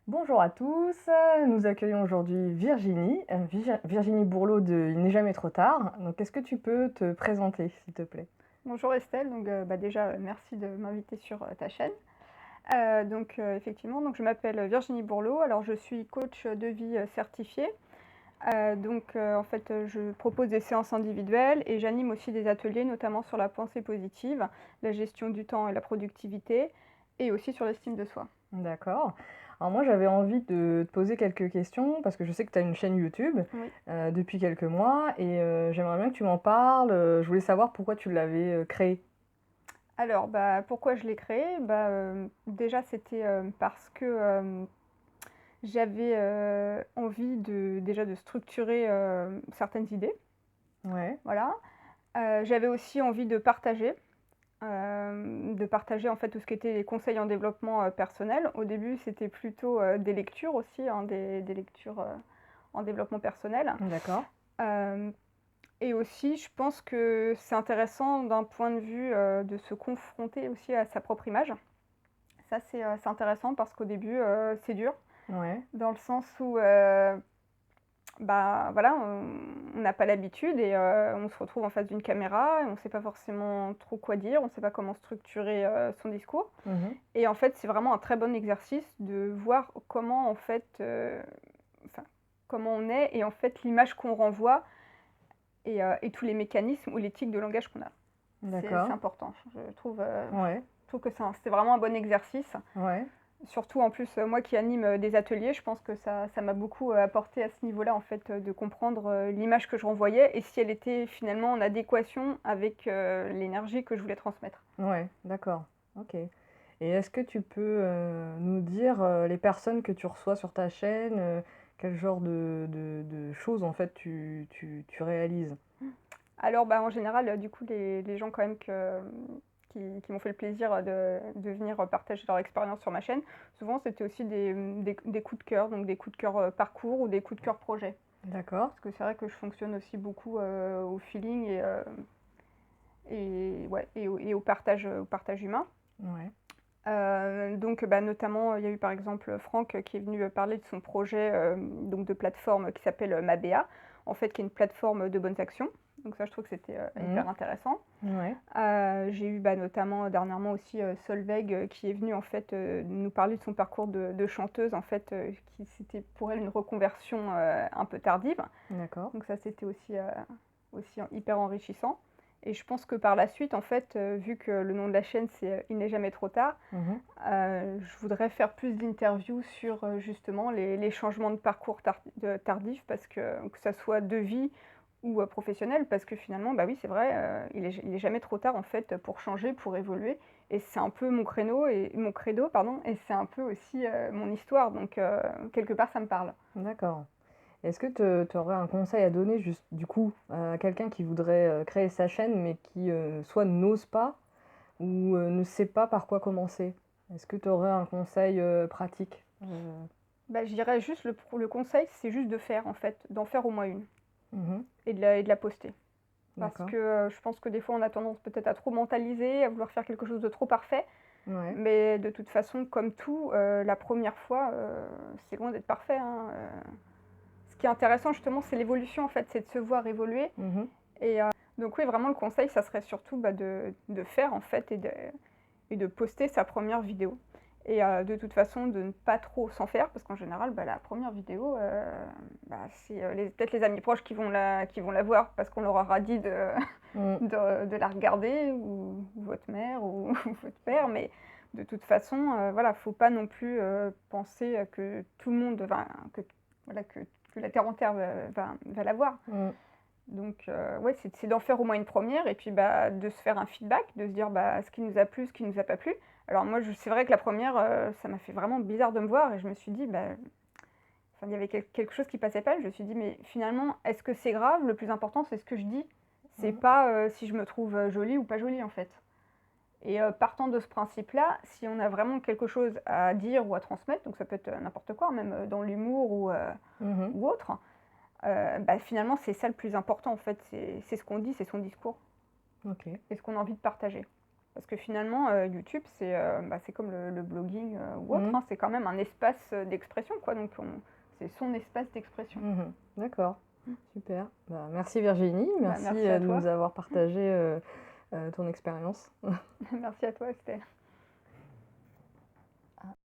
Bonjour à tous, nous accueillons aujourd'hui Virginie, Virginie Bourlot de Il n'est jamais trop tard. Donc, est-ce que tu peux te présenter, s'il te plaît? Bonjour Estelle, donc déjà merci de m'inviter sur ta chaîne. Effectivement, je m'appelle Virginie Bourlot, alors je suis coach de vie certifiée. Je propose des séances individuelles et j'anime aussi des ateliers, notamment sur la pensée positive, la gestion du temps et la productivité, et aussi sur l'estime de soi. D'accord. Alors moi, j'avais envie de te poser quelques questions parce que je sais que tu as une chaîne YouTube Oui. depuis quelques mois et j'aimerais bien que tu m'en parles. Je voulais savoir pourquoi tu l'avais créée. Alors, pourquoi je l'ai créée? Déjà, c'était parce que j'avais envie déjà de structurer certaines idées. Ouais, Voilà. J'avais aussi envie de partager en fait tout ce qui était les conseils en développement personnel. Au début, c'était plutôt des lectures aussi, hein, des lectures en développement personnel. d'accord. Euh, et aussi, je pense que c'est intéressant d'un point de vue de se confronter aussi à sa propre image. Ça, c'est intéressant parce qu'au début, c'est dur, Ouais, dans le sens où on n'a pas l'habitude et on se retrouve en face d'une caméra et on ne sait pas forcément trop quoi dire, on ne sait pas comment structurer son discours. mhm, Et en fait, c'est vraiment un très bon exercice de voir comment en fait, enfin, comment on est et en fait l'image qu'on renvoie et tous les mécanismes ou l'éthique de langage qu'on a. C'est d'accord. important. Ouais, Je trouve que c'est vraiment un bon exercice. ouais. Surtout en plus, moi qui anime des ateliers, je pense que ça m'a beaucoup apporté à ce niveau-là, en fait, de comprendre l'image que je renvoyais et si elle était finalement en adéquation avec l'énergie que je voulais transmettre. Ouais, d'accord. Ok. Et est-ce que tu peux nous dire les personnes que tu reçois sur ta chaîne, quel genre de choses en fait tu réalises? Alors, en général, du coup, les gens quand même qui m'ont fait le plaisir de venir partager leur expérience sur ma chaîne, souvent c'était aussi des coups de cœur, donc des coups de cœur parcours ou des coups de cœur projet. D'accord. Parce que c'est vrai que je fonctionne aussi beaucoup au feeling et au partage humain. Ouais. Notamment, il y a eu par exemple Franck qui est venu parler de son projet donc de plateforme qui s'appelle Mabea, en fait, qui est une plateforme de bonnes actions. Donc ça, je trouve que c'était Mhm. hyper intéressant. Ouais. J'ai eu notamment dernièrement aussi Solveig qui est venue en fait nous parler de son parcours de chanteuse, en fait, qui c'était pour elle une reconversion un peu tardive. D'accord. Donc ça, c'était aussi hyper enrichissant. Et je pense que par la suite, en fait, vu que le nom de la chaîne, c'est Il n'est jamais trop tard, Mhm. je voudrais faire plus d'interviews sur justement les changements de parcours tardifs, parce que ça soit de vie ou professionnel, parce que finalement, bah oui, c'est vrai, il est jamais trop tard en fait pour changer, pour évoluer. Et c'est un peu mon credo, pardon, et c'est un peu aussi mon histoire. Donc quelque part, ça me parle. D'accord. Est-ce que tu aurais un conseil à donner juste du coup à quelqu'un qui voudrait créer sa chaîne mais qui soit n'ose pas ou ne sait pas par quoi commencer? Est-ce que tu aurais un conseil pratique? Je dirais juste le conseil, c'est juste de faire en fait, d'en faire au moins une Mhm. et de la poster. Parce D'accord. que je pense que des fois, on a tendance peut-être à trop mentaliser, à vouloir faire quelque chose de trop parfait. Ouais. Mais de toute façon, comme tout, la première fois, c'est loin d'être parfait, hein. Ce qui est intéressant justement, c'est l'évolution en fait, c'est de se voir évoluer. Mhm. Et donc oui, vraiment le conseil, ça serait surtout de faire en fait et de poster sa première vidéo. Et de toute façon, de ne pas trop s'en faire, parce qu'en général, la première vidéo, c'est peut-être les amis proches qui vont la voir, parce qu'on leur aura dit Mm. de la regarder, ou votre mère, ou votre père, mais de toute façon, voilà, faut pas non plus penser que tout le monde, voilà, que la terre entière va la voir. Mm. Donc, ouais, c'est d'en faire au moins une première et puis de se faire un feedback, de se dire ce qui nous a plu, ce qui nous a pas plu. Alors, moi, c'est vrai que la première, ça m'a fait vraiment bizarre de me voir et je me suis dit, enfin, il y avait quelque chose qui passait pas. Je me suis dit, mais finalement, est-ce que c'est grave? Le plus important, c'est ce que je dis. C'est Mm. pas si je me trouve jolie ou pas jolie, en fait. Et partant de ce principe-là, si on a vraiment quelque chose à dire ou à transmettre, donc ça peut être n'importe quoi, même dans l'humour Mhm. ou autre, finalement, c'est ça le plus important, en fait. C'est ce qu'on dit, c'est son discours Ok. et ce qu'on a envie de partager. Parce que finalement, YouTube, c'est comme le blogging ou autre, Mhm. hein, c'est quand même un espace d'expression, quoi. Donc, c'est son espace d'expression. Mhm. D'accord, Mm. super. Bah, merci Virginie, Bah, merci merci à de toi. nous avoir partagé ton expérience. Merci à toi, Esther.